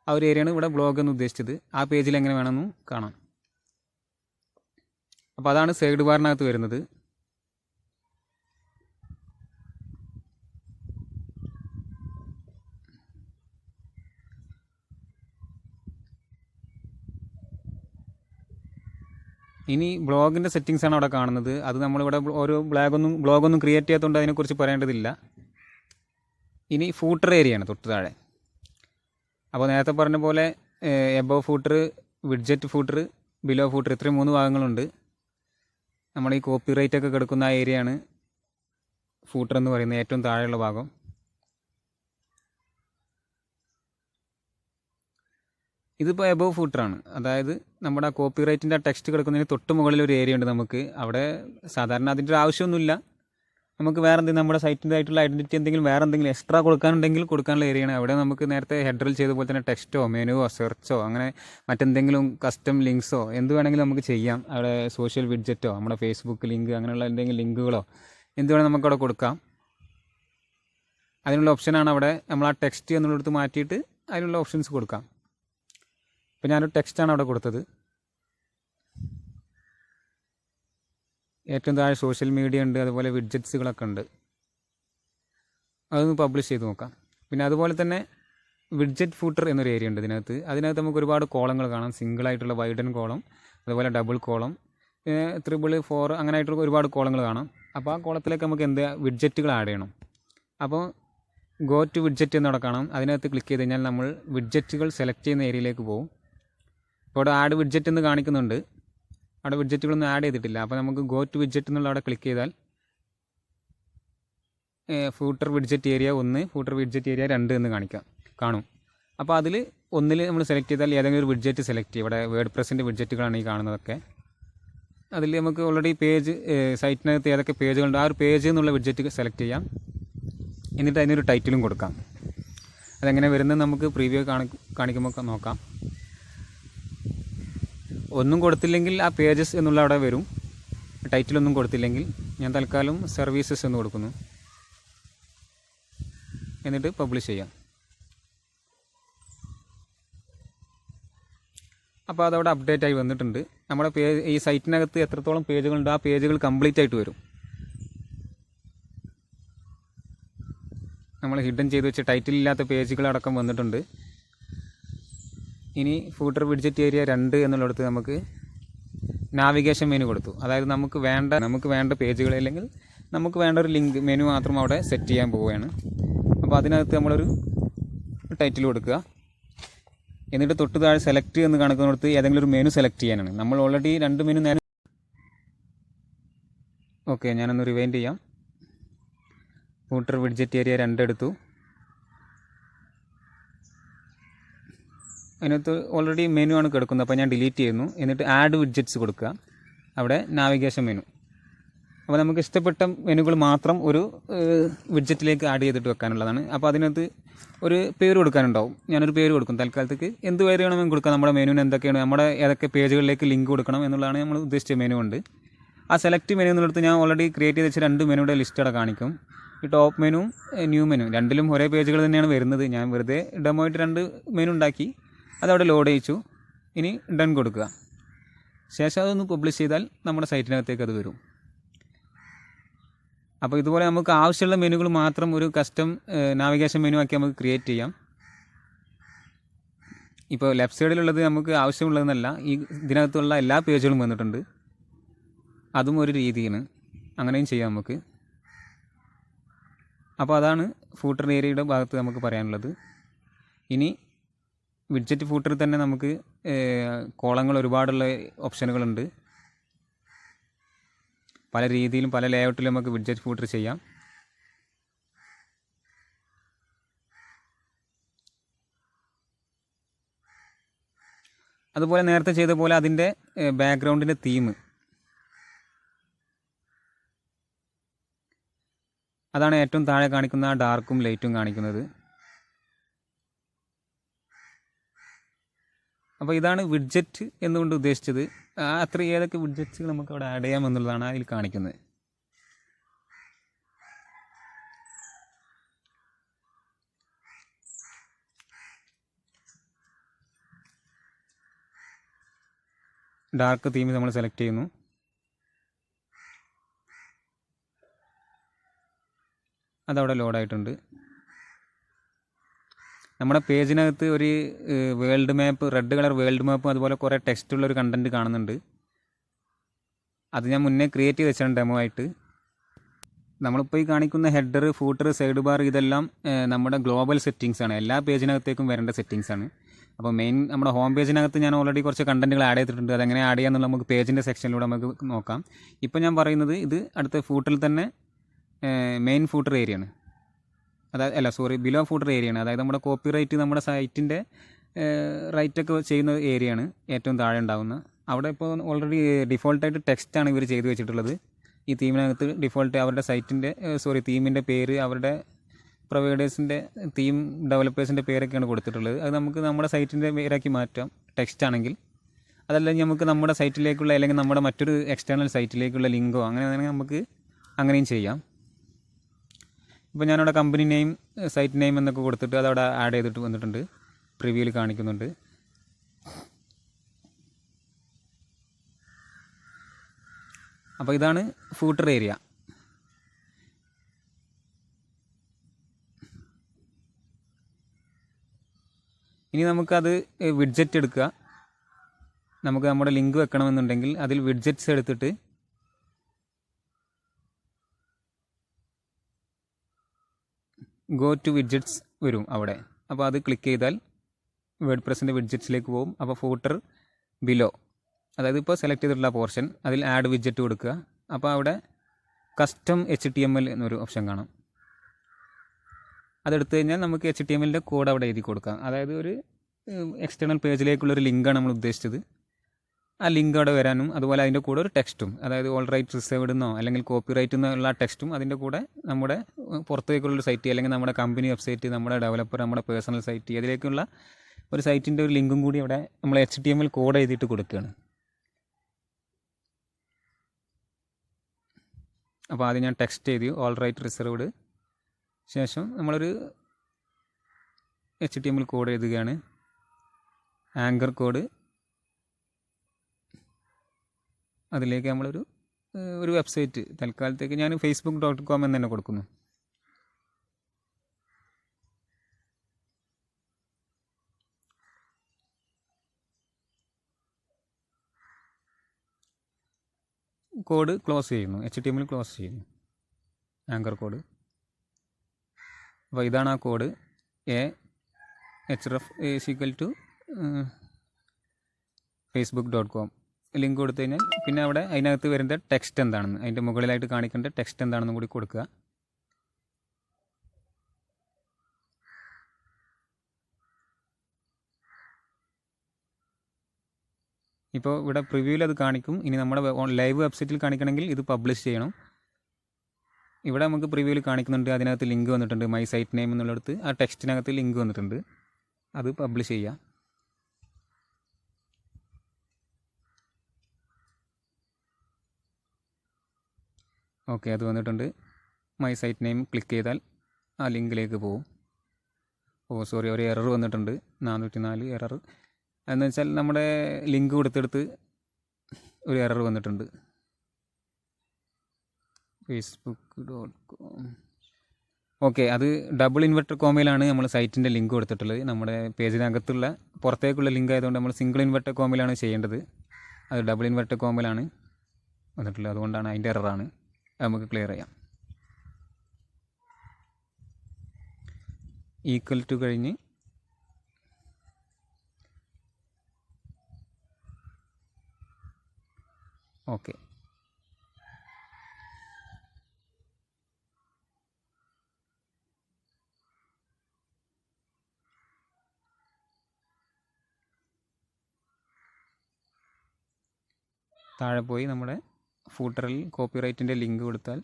ആ ഒരു ഏരിയയാണ് ഇവിടെ ബ്ലോഗ് എന്ന് ഉദ്ദേശിച്ചത്. ആ പേജിൽ എങ്ങനെ വേണമെന്നും കാണാം. അപ്പോൾ അതാണ് സൈഡ് ബാറിനകത്ത് വരുന്നത്. ഇനി ബ്ലോഗിൻ്റെ സെറ്റിങ്സാണ് അവിടെ കാണുന്നത്. അത് നമ്മളിവിടെ ഒരു ബ്ലോഗൊന്നും ക്രിയേറ്റ് ചെയ്യാത്തതുകൊണ്ട് അതിനെക്കുറിച്ച് പറയേണ്ടതില്ല. ഇനി ഫൂട്ടർ ഏരിയയാണ് തൊട്ട് താഴെ. അപ്പോൾ നേരത്തെ പറഞ്ഞ പോലെ above footer, widget footer, below footer, ഇത്രയും 3 ഭാഗങ്ങളുണ്ട്. നമ്മൾ ഈ കോപ്പിറൈറ്റ് ഒക്കെ കിടക്കുന്ന ആ ഏരിയയാണ് ഫൂട്ടർ എന്ന് പറയുന്നത്, ഏറ്റവും താഴെയുള്ള ഭാഗം. ഇതിപ്പോൾ എബോവ് ഫൂട്ടറാണ്, അതായത് നമ്മുടെ കോപ്പിറൈറ്റിൻ്റെ ആ ടെക്സ്റ്റ് കിടക്കുന്നതിന് തൊട്ട് മുകളിൽ ഒരു ഏരിയ ഉണ്ട് നമുക്ക്. അവിടെ സാധാരണ അതിൻ്റെ ഒരു ആവശ്യമൊന്നുമില്ല. നമുക്ക് വേറെ എന്തെങ്കിലും നമ്മുടെ സൈറ്റിൻ്റെ ആയിട്ടുള്ള ഐഡൻറ്റിറ്റി എന്തെങ്കിലും വേറെ എന്തെങ്കിലും എക്സ്ട്രാ കൊടുക്കാനുണ്ടെങ്കിൽ കൊടുക്കാനുള്ള ഏരിയയാണ്. അവിടെ നമുക്ക് നേരത്തെ ഹെഡറിൽ ചെയ്ത പോലെ തന്നെ ടെക്സ്റ്റോ മെനുവോ സെർച്ചോ അങ്ങനെ മറ്റെന്തെങ്കിലും കസ്റ്റം ലിങ്ക്സോ എന്ത് വേണമെങ്കിലും നമുക്ക് ചെയ്യാം. അവിടെ സോഷ്യൽ വിഡ്ജറ്റോ നമ്മുടെ ഫേസ്ബുക്ക് ലിങ്ക് അങ്ങനെയുള്ള എന്തെങ്കിലും ലിങ്കുകളോ എന്ത് വേണമെങ്കിൽ നമുക്കവിടെ കൊടുക്കാം. അതിനുള്ള ഓപ്ഷനാണ് അവിടെ. നമ്മൾ ആ ടെക്സ്റ്റ് എന്നുള്ളിടത്ത് മാറ്റിയിട്ട് അതിനുള്ള ഓപ്ഷൻസ് കൊടുക്കാം. ഇപ്പോൾ ഞാനൊരു ടെക്സ്റ്റാണ് അവിടെ കൊടുത്തത്. ഏറ്റവും താഴെ സോഷ്യൽ മീഡിയ ഉണ്ട്, അതുപോലെ വിഡ്ജറ്റ്സുകളൊക്കെ ഉണ്ട്. അതൊന്ന് പബ്ലിഷ് ചെയ്ത് നോക്കാം. പിന്നെ അതുപോലെ തന്നെ വിഡ്ജറ്റ് ഫൂട്ടർ എന്നൊരു ഏരിയ ഉണ്ട് അതിനകത്ത് നമുക്ക് ഒരുപാട് കോളങ്ങൾ കാണാം. സിംഗിളായിട്ടുള്ള വൈഡൻ കോളം, അതുപോലെ ഡബിൾ കോളം, 3, 4 അങ്ങനെ ആയിട്ടുള്ള ഒരുപാട് കോളങ്ങൾ കാണാം. അപ്പോൾ ആ കോളത്തിലേക്ക് നമുക്ക് വിഡ്ജറ്റുകൾ ആഡ് ചെയ്യണം. അപ്പോൾ ഗോ ടു വിഡ്ജറ്റ് എന്നവിടെ കാണാം. അതിനകത്ത് ക്ലിക്ക് ചെയ്ത് കഴിഞ്ഞാൽ നമ്മൾ വിഡ്ജറ്റുകൾ സെലക്ട് ചെയ്യുന്ന ഏരിയയിലേക്ക് പോകും. ഇപ്പോൾ അവിടെ ആഡ് വിഡ്ജറ്റ് എന്ന് കാണിക്കുന്നുണ്ട്. അവിടെ വിഡ്ജറ്റുകളൊന്നും ആഡ് ചെയ്തിട്ടില്ല. അപ്പോൾ നമുക്ക് ഗോ ടു വിഡ്ജറ്റ് എന്നുള്ള അവിടെ ക്ലിക്ക് ചെയ്താൽ footer widget area 1, footer widget area 2 എന്ന് കാണും. അപ്പോൾ അതിൽ ഒന്നിൽ നമ്മൾ സെലക്ട് ചെയ്താൽ ഏതെങ്കിലും ഒരു വിഡ്ജറ്റ് സെലക്ട് ചെയ്യും. ഇവിടെ വേർഡ് പ്രസിൻ്റെ വിഡ്ജറ്റുകളാണ് ഈ കാണുന്നതൊക്കെ. അതിൽ നമുക്ക് ഓൾറെഡി പേജ്, സൈറ്റിനകത്ത് ഏതൊക്കെ പേജുകളുണ്ട് ആ ഒരു പേജ് എന്നുള്ള വിഡ്ജറ്റ് സെലക്ട് ചെയ്യാം. എന്നിട്ട് അതിനൊരു ടൈറ്റിലും കൊടുക്കാം. അതെങ്ങനെ വരുന്നത് നമുക്ക് പ്രീവ്യൂ കാണിക്കുമ്പോൾ നോക്കാം. ഒന്നും കൊടുത്തില്ലെങ്കിൽ ആ പേജസ് എന്നുള്ള അവിടെ വരും. ടൈറ്റിലൊന്നും കൊടുത്തില്ലെങ്കിൽ ഞാൻ തൽക്കാലം സർവീസസ് എന്ന് കൊടുക്കുന്നു. എന്നിട്ട് പബ്ലിഷ് ചെയ്യാം. അപ്പോൾ അതവിടെ അപ്ഡേറ്റ് ആയി വന്നിട്ടുണ്ട്. നമ്മുടെ ഈ സൈറ്റിനകത്ത് എത്രത്തോളം പേജുകളുണ്ട് ആ പേജുകൾ കംപ്ലീറ്റ് ആയിട്ട് വരും. നമ്മൾ ഹിഡൻ ചെയ്ത് വെച്ച ടൈറ്റിലില്ലാത്ത പേജുകളടക്കം വന്നിട്ടുണ്ട്. ഇനി ഫൂട്ടർ വിഡ്ജറ്റ് ഏരിയ 2 എന്നുള്ളിടത്ത് നമുക്ക് നാവിഗേഷൻ മെനു കൊടുത്തു. അതായത് നമുക്ക് വേണ്ട പേജുകൾ അല്ലെങ്കിൽ നമുക്ക് വേണ്ട ഒരു ലിങ്ക് മെനു മാത്രം അവിടെ സെറ്റ് ചെയ്യാൻ പോവുകയാണ്. അപ്പോൾ അതിനകത്ത് നമ്മളൊരു ടൈറ്റിൽ കൊടുക്കുക. എന്നിട്ട് തൊട്ട് താഴെ സെലക്ട് എന്ന് കാണിക്കുന്നിടത്ത് ഏതെങ്കിലും ഒരു മെനു സെലക്ട് ചെയ്യാനാണ്. നമ്മൾ ഓൾറെഡി 2 മെനു നേരെ. ഓക്കെ, ഞാനൊന്ന് റിവൈൻഡ് ചെയ്യാം. ഫൂട്ടർ വിഡ്ജറ്റ് ഏരിയ 2 എടുത്തു. അതിനകത്ത് ഓൾറെഡി മെനു ആണ് കിടക്കുന്നത്. അപ്പോൾ ഞാൻ ഡിലീറ്റ് ചെയ്യുന്നു. എന്നിട്ട് ആഡ് വിഡ്ജറ്റ്സ് കൊടുക്കുക. അവിടെ നാവിഗേഷൻ മെനു. അപ്പോൾ നമുക്ക് ഇഷ്ടപ്പെട്ട മെനുകൾ മാത്രം ഒരു വിഡ്ജറ്റിലേക്ക് ആഡ് ചെയ്തിട്ട് വെക്കാനുള്ളതാണ്. അപ്പോൾ അതിനകത്ത് ഒരു പേര് കൊടുക്കാനുണ്ടാവും. ഞാനൊരു പേര് കൊടുക്കും തൽക്കാലത്തേക്ക്. എന്ത് പേര് വേണമെങ്കിലും കൊടുക്കാം. നമ്മുടെ മെനുവിന് എന്തൊക്കെയാണ്, നമ്മുടെ ഏതൊക്കെ പേജുകളിലേക്ക് ലിങ്ക് കൊടുക്കണം എന്നുള്ളതാണ് നമ്മൾ ഉദ്ദേശിച്ച മെനു ഉണ്ട്. ആ സെലക്ട് മെനു എന്നുള്ളത് ഞാൻ ഓൾറെഡി ക്രിയേറ്റ് ചെയ്ത് വെച്ച 2 മെനുയുടെ ലിസ്റ്റ് അവിടെ കാണിക്കും. ഈ ടോപ്പ് മെനു, ന്യൂ മെനു രണ്ടിലും ഒരേ പേജുകൾ തന്നെയാണ് വരുന്നത്. ഞാൻ വെറുതെ ഡെമോ ആയിട്ട് 2 മെനു ഉണ്ടാക്കി അതവിടെ ലോഡ് ചെയ്യിച്ചു. ഇനി ഡൺ കൊടുക്കുക. ശേഷം അതൊന്ന് പബ്ലിഷ് ചെയ്താൽ നമ്മുടെ സൈറ്റിനകത്തേക്ക് അത് വരും. അപ്പോൾ ഇതുപോലെ നമുക്ക് ആവശ്യമുള്ള മെനുകൾ മാത്രം ഒരു കസ്റ്റം നാവിഗേഷൻ മെനു ആക്കി നമുക്ക് ക്രിയേറ്റ് ചെയ്യാം. ഇപ്പോൾ ലെഫ്റ്റ് സൈഡിലുള്ളത് നമുക്ക് ആവശ്യമുള്ളതെന്നല്ല, ഇതിനകത്തുള്ള എല്ലാ പേജുകളും വന്നിട്ടുണ്ട്. അതും ഒരു രീതിയാണ്, അങ്ങനെയും ചെയ്യാം നമുക്ക്. അപ്പോൾ അതാണ് ഫൂട്ടർ ഏരിയയുടെ ഭാഗത്ത് നമുക്ക് പറയാനുള്ളത്. ഇനി വിഡ്ജറ്റ് ഫൂട്ടറിൽ തന്നെ നമുക്ക് കോളങ്ങൾ ഒരുപാടുള്ള ഓപ്ഷനുകളുണ്ട്. പല രീതിയിലും പല ലേഔട്ടിലും നമുക്ക് വിഡ്ജറ്റ് ഫൂട്ടർ ചെയ്യാം. അതുപോലെ നേരത്തെ ചെയ്ത പോലെ അതിൻ്റെ ബാക്ക്ഗ്രൗണ്ടിൻ്റെ തീം, അതാണ് ഏറ്റവും താഴെ കാണിക്കുന്ന ഡാർക്കും ലൈറ്റും കാണിക്കുന്നത്. അപ്പോൾ ഇതാണ് വിഡ്ജറ്റ് എന്നുകൊണ്ട് ഉദ്ദേശിച്ചത്. അത്ര ഏതൊക്കെ വിഡ്ജറ്റ്സുകൾ നമുക്ക് അവിടെ ആഡ് ചെയ്യാം എന്നുള്ളതാണ് അതിൽ കാണിക്കുന്നത്. ഡാർക്ക് തീം നമ്മൾ സെലക്ട് ചെയ്യുന്നു. അതവിടെ ലോഡായിട്ടുണ്ട്. നമ്മുടെ പേജിനകത്ത് ഒരു world map, red colour world മാപ്പും അതുപോലെ കുറേ ടെക്സ്റ്റുള്ളൊരു കണ്ടൻറ്റ് കാണുന്നുണ്ട്. അത് ഞാൻ മുന്നേ ക്രിയേറ്റ് ചെയ്ത് വെച്ചാണ് ഡെമോ ആയിട്ട്. നമ്മളിപ്പോൾ ഈ കാണിക്കുന്ന ഹെഡർ, ഫൂട്ടർ, സൈഡ് ബാർ ഇതെല്ലാം നമ്മുടെ ഗ്ലോബൽ സെറ്റിങ്സ് ആണ്. എല്ലാ പേജിനകത്തേക്കും വരേണ്ട സെറ്റിങ്സ് ആണ്. അപ്പോൾ മെയിൻ നമ്മുടെ ഹോം പേജിനകത്ത് ഞാൻ ഓൾറെഡി കുറച്ച് കണ്ടൻറ്റുകൾ ആഡ് ചെയ്തിട്ടുണ്ട്. അതെങ്ങനെ ആഡ് ചെയ്യാമെന്നുള്ള നമുക്ക് പേജിൻ്റെ സെക്ഷനിലൂടെ നമുക്ക് നോക്കാം. ഇപ്പോൾ ഞാൻ പറയുന്നത് ഇത് അടുത്ത ഫൂട്ടറിൽ തന്നെ മെയിൻ ഫൂട്ടർ ഏരിയയാണ്. ബിലോ ഫൂട്ടർ ഏരിയയാണ്. അതായത് നമ്മുടെ കോപ്പി റൈറ്റ്, നമ്മുടെ സൈറ്റിൻ്റെ റൈറ്റൊക്കെ ചെയ്യുന്ന ഏരിയയാണ് ഏറ്റവും താഴെ ഉണ്ടാകുന്ന. അവിടെ ഇപ്പോൾ ഓൾറെഡി ഡിഫോൾട്ടായിട്ട് ടെക്സ്റ്റാണ് ഇവർ ചെയ്ത് വെച്ചിട്ടുള്ളത്. ഈ തീമിനകത്ത് ഡിഫോൾട്ട് അവരുടെ സൈറ്റിൻ്റെ തീമിൻ്റെ പേര്, അവരുടെ പ്രൊവൈഡേഴ്സിൻ്റെ തീം ഡെവലപ്പേഴ്സിൻ്റെ പേരൊക്കെയാണ് കൊടുത്തിട്ടുള്ളത്. അത് നമുക്ക് നമ്മുടെ സൈറ്റിൻ്റെ പേരാക്കി മാറ്റാം ടെക്സ്റ്റ് ആണെങ്കിൽ. അതല്ലെങ്കിൽ നമുക്ക് നമ്മുടെ സൈറ്റിലേക്കുള്ള അല്ലെങ്കിൽ നമ്മുടെ മറ്റൊരു എക്സ്റ്റേണൽ സൈറ്റിലേക്കുള്ള ലിങ്കോ അങ്ങനെ നമുക്ക് അങ്ങനെയും ചെയ്യാം. ഇപ്പോൾ ഞാനവിടെ കമ്പനി നെയിം, സൈറ്റ് നെയിം എന്നൊക്കെ കൊടുത്തിട്ട് അതവിടെ ആഡ് ചെയ്തിട്ട് വന്നിട്ടുണ്ട്. പ്രിവ്യൂവിൽ കാണിക്കുന്നുണ്ട്. അപ്പോൾ ഇതാണ് ഫൂട്ടർ ഏരിയ. ഇനി നമുക്കത് വിഡ്ജറ്റ് എടുക്കുക. നമുക്ക് നമ്മുടെ ലിങ്ക് വെക്കണമെന്നുണ്ടെങ്കിൽ അതിൽ വിഡ്ജറ്റ്സ് എടുത്തിട്ട് ഗോ ടു വിഡ്ജറ്റ്സ് വരും അവിടെ. അപ്പോൾ അത് ക്ലിക്ക് ചെയ്താൽ വേർഡ് പ്രസിൻ്റെ വിഡ്ജറ്റ്സിലേക്ക് പോകും. അപ്പോൾ ഫൂട്ടർ ബിലോ, അതായത് ഇപ്പോൾ സെലക്ട് ചെയ്തിട്ടുള്ള പോർഷൻ, അതിൽ ആഡ് വിഡ്ജറ്റ് കൊടുക്കുക. അപ്പോൾ അവിടെ കസ്റ്റം HTML എന്നൊരു ഓപ്ഷൻ കാണാം. അതെടുത്തു കഴിഞ്ഞാൽ നമുക്ക് HTMLൻ്റെ കോഡ് അവിടെ എഴുതി കൊടുക്കാം. അതായത് ഒരു എക്സ്റ്റേണൽ പേജിലേക്കുള്ളൊരു ലിങ്കാണ് നമ്മൾ ഉദ്ദേശിച്ചത്. ആ ലിങ്ക് അവിടെ വരാനും അതുപോലെ അതിൻ്റെ കൂടെ ഒരു ടെക്സ്റ്റും, അതായത് ഓൾ റൈറ്റ് റിസർവ്ഡ് എന്നോ അല്ലെങ്കിൽ കോപ്പി റൈറ്റ് എന്നുള്ള ടെക്സ്റ്റും അതിൻ്റെ കൂടെ നമ്മുടെ പുറത്തേക്കുള്ളൊരു സൈറ്റ് അല്ലെങ്കിൽ നമ്മുടെ കമ്പനി വെബ്സൈറ്റ്, നമ്മുടെ ഡെവലപ്പർ, നമ്മുടെ പേഴ്സണൽ സൈറ്റ്, അതിലേക്കുള്ള ഒരു സൈറ്റിൻ്റെ ഒരു ലിങ്കും കൂടി അവിടെ നമ്മൾ HTML കോഡ് എഴുതിയിട്ട് കൊടുക്കുകയാണ്. അപ്പോൾ ആദ്യം ഞാൻ ടെക്സ്റ്റ് എഴുതി ഓൾ റൈറ്റ് റിസർവ്ഡ്. ശേഷം നമ്മളൊരു HTML കോഡ് എഴുതുകയാണ്. ആങ്കർ കോഡ്, അതിലേക്ക് നമ്മളൊരു വെബ്സൈറ്റ് തൽക്കാലത്തേക്ക് ഞാൻ facebook.com എന്ന് തന്നെ കൊടുക്കുന്നു. കോഡ് ക്ലോസ് ചെയ്യുന്നു, HTML ക്ലോസ് ചെയ്യുന്നു, ആങ്കർ കോഡ്. അപ്പോൾ ഇതാണ് ആ കോഡ്. href facebook.com ലിങ്ക് കൊടുത്തു കഴിഞ്ഞാൽ പിന്നെ അവിടെ അതിനകത്ത് വരുന്ന ടെക്സ്റ്റ് എന്താണെന്ന്, അതിൻ്റെ മുകളിലായിട്ട് കാണിക്കേണ്ട ടെക്സ്റ്റ് എന്താണെന്നും കൂടി കൊടുക്കുക. ഇപ്പോൾ ഇവിടെ പ്രിവ്യൂവിൽ അത് കാണിക്കും. ഇനി നമ്മുടെ ലൈവ് വെബ്സൈറ്റിൽ കാണിക്കണമെങ്കിൽ ഇത് പബ്ലിഷ് ചെയ്യണം. ഇവിടെ നമുക്ക് പ്രിവ്യൂവിൽ കാണിക്കുന്നുണ്ട്, അതിനകത്ത് ലിങ്ക് വന്നിട്ടുണ്ട്. മൈ സൈറ്റ് നെയിം എന്നുള്ളിടത്ത് ആ ടെക്സ്റ്റിനകത്ത് ലിങ്ക് വന്നിട്ടുണ്ട്. അത് പബ്ലിഷ് ചെയ്യാം. ഓക്കെ, അത് വന്നിട്ടുണ്ട്. മൈ സൈറ്റ് നെയിം ക്ലിക്ക് ചെയ്താൽ ആ ലിങ്കിലേക്ക് പോകും. ഒരു എറർ വന്നിട്ടുണ്ട്, 404 എറർ. എന്ന് വെച്ചാൽ നമ്മുടെ ലിങ്ക് കൊടുത്തെടുത്ത് ഒരു എറർ വന്നിട്ടുണ്ട്. facebook.com. ഓക്കെ, അത് ഡബിൾ ഇൻവെർട്ടർ കോമയിലാണ് നമ്മൾ സൈറ്റിൻ്റെ ലിങ്ക് കൊടുത്തിട്ടുള്ളത്. നമ്മുടെ പേജിനകത്തുള്ള പുറത്തേക്കുള്ള ലിങ്ക് ആയതുകൊണ്ട് നമ്മൾ സിംഗിൾ ഇൻവെർട്ടർ കോമയിലാണ് ചെയ്യേണ്ടത്. അത് ഡബിൾ ഇൻവെർട്ടർ കോമയിലാണ് വന്നിട്ടുള്ളത്, അതുകൊണ്ടാണ് അതിൻ്റെ എററാണ്. നമുക്ക് ക്ലിയർ ചെയ്യാം. ഈക്വൽ ടു കഴിഞ്ഞ് ഓക്കെ. താഴെ പോയി നമ്മുടെ ഫൂട്ടറിൽ കോപ്പിറൈറ്റിൻ്റെ ലിങ്ക് കൊടുത്താൽ,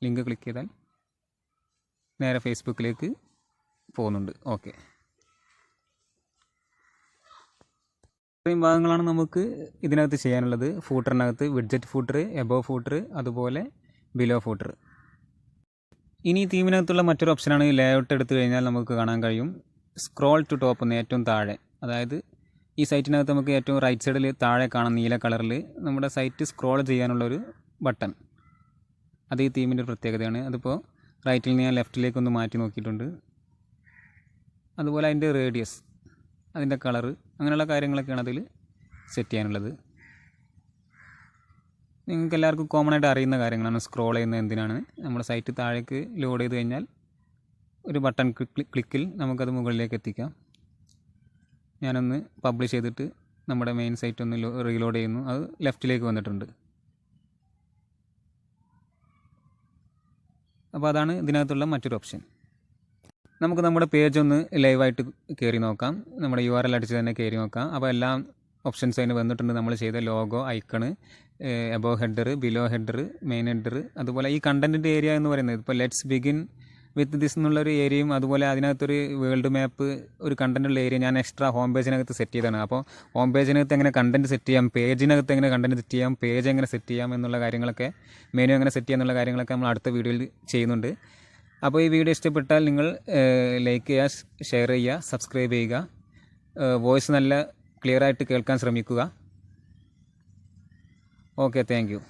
ലിങ്ക് ക്ലിക്ക് ചെയ്താൽ നേരെ ഫേസ്ബുക്കിലേക്ക് പോകുന്നുണ്ട്. ഓക്കെ, ഇത്രയും ഭാഗങ്ങളാണ് നമുക്ക് ഇതിനകത്ത് ചെയ്യാനുള്ളത്. ഫൂട്ടറിനകത്ത് വിഡ്ജറ്റ് ഫൂട്ടർ, എബോവ് ഫൂട്ടർ, അതുപോലെ ബിലോ ഫൂട്ടർ. ഇനി തീമിനകത്തുള്ള മറ്റൊരു ഓപ്ഷനാണ് ലേഔട്ട്. എടുത്തു കഴിഞ്ഞാൽ നമുക്ക് കാണാൻ കഴിയും സ്ക്രോൾ ടു ടോപ്പ് എന്ന്, ഏറ്റവും താഴെ. അതായത് ഈ സൈറ്റിനകത്ത് നമുക്ക് ഏറ്റവും റൈറ്റ് സൈഡിൽ താഴെ കാണാം നീല കളറിൽ നമ്മുടെ സൈറ്റ് സ്ക്രോൾ ചെയ്യാനുള്ളൊരു ബട്ടൺ. അത് ഈ തീമിൻ്റെ ഒരു പ്രത്യേകതയാണ്. അതിപ്പോൾ റൈറ്റിൽ നിന്ന് ഞാൻ ലെഫ്റ്റിലേക്കൊന്ന് മാറ്റി നോക്കിയിട്ടുണ്ട്. അതുപോലെ അതിൻ്റെ റേഡിയസ്, അതിൻ്റെ കളറ്, അങ്ങനെയുള്ള കാര്യങ്ങളൊക്കെയാണ് അതിൽ സെറ്റ് ചെയ്യാനുള്ളത്. നിങ്ങൾക്ക് എല്ലാവർക്കും കോമൺ ആയിട്ട് അറിയുന്ന കാര്യങ്ങളാണ്. സ്ക്രോൾ ചെയ്യുന്നത് എന്തിനാണ്, നമ്മുടെ സൈറ്റ് താഴേക്ക് ലോഡ് ചെയ്ത് കഴിഞ്ഞാൽ ഒരു ബട്ടൺ ക്ലിക്കിൽ നമുക്കത് മുകളിലേക്ക് എത്തിക്കാം. ഞാനൊന്ന് പബ്ലിഷ് ചെയ്തിട്ട് നമ്മുടെ മെയിൻ സൈറ്റ് ഒന്ന് റീലോഡ് ചെയ്യുന്നു. അത് ലെഫ്റ്റിലേക്ക് വന്നിട്ടുണ്ട്. അപ്പോൾ അതാണ് ഇതിനകത്തുള്ള മറ്റൊരു ഓപ്ഷൻ. നമുക്ക് നമ്മുടെ പേജ് ഒന്ന് ലൈവായിട്ട് കയറി നോക്കാം. നമ്മുടെ URL അടിച്ച് തന്നെ കയറി നോക്കാം. അപ്പോൾ എല്ലാം ഓപ്ഷൻസ് അതിന് വന്നിട്ടുണ്ട്. നമ്മൾ ചെയ്ത logo, icon, above header, below header, main header, അതുപോലെ ഈ കണ്ടൻറ്റിൻ്റെ ഏരിയ എന്ന് പറയുന്നത് ഇപ്പോൾ ലെറ്റ്സ് ബിഗിൻ വിത്ത് ദിസ് എന്നുള്ളൊരു ഏരിയയും, അതുപോലെ അതിനകത്തൊരു വേൾഡ് മാപ്പ്, ഒരു കണ്ടൻറ്റുള്ള ഏരിയ ഞാൻ എക്സ്ട്രാ ഹോം പേജിനകത്ത് സെറ്റ് ചെയ്തതാണ്. അപ്പോൾ ഹോം പേജിനകത്ത് എങ്ങനെ കണ്ടൻറ്റ് സെറ്റ് ചെയ്യാം, പേജിനകത്ത് എങ്ങനെ കണ്ടൻറ്റ് സെറ്റ് ചെയ്യാം, പേജ് എങ്ങനെ സെറ്റ് ചെയ്യാം എന്നുള്ള കാര്യങ്ങളൊക്കെ, മെനു എങ്ങനെ സെറ്റ് ചെയ്യാം എന്നുള്ള കാര്യങ്ങളൊക്കെ നമ്മൾ അടുത്ത വീഡിയോയിൽ ചെയ്യുന്നുണ്ട്. അപ്പോൾ ഈ വീഡിയോ ഇഷ്ടപ്പെട്ടാൽ നിങ്ങൾ ലൈക്ക് ചെയ്യുക, ഷെയർ ചെയ്യുക, സബ്സ്ക്രൈബ് ചെയ്യുക. വോയിസ് നല്ല ക്ലിയർ ആയിട്ട് കേൾക്കാൻ ശ്രമിക്കുക. Okay, thank you.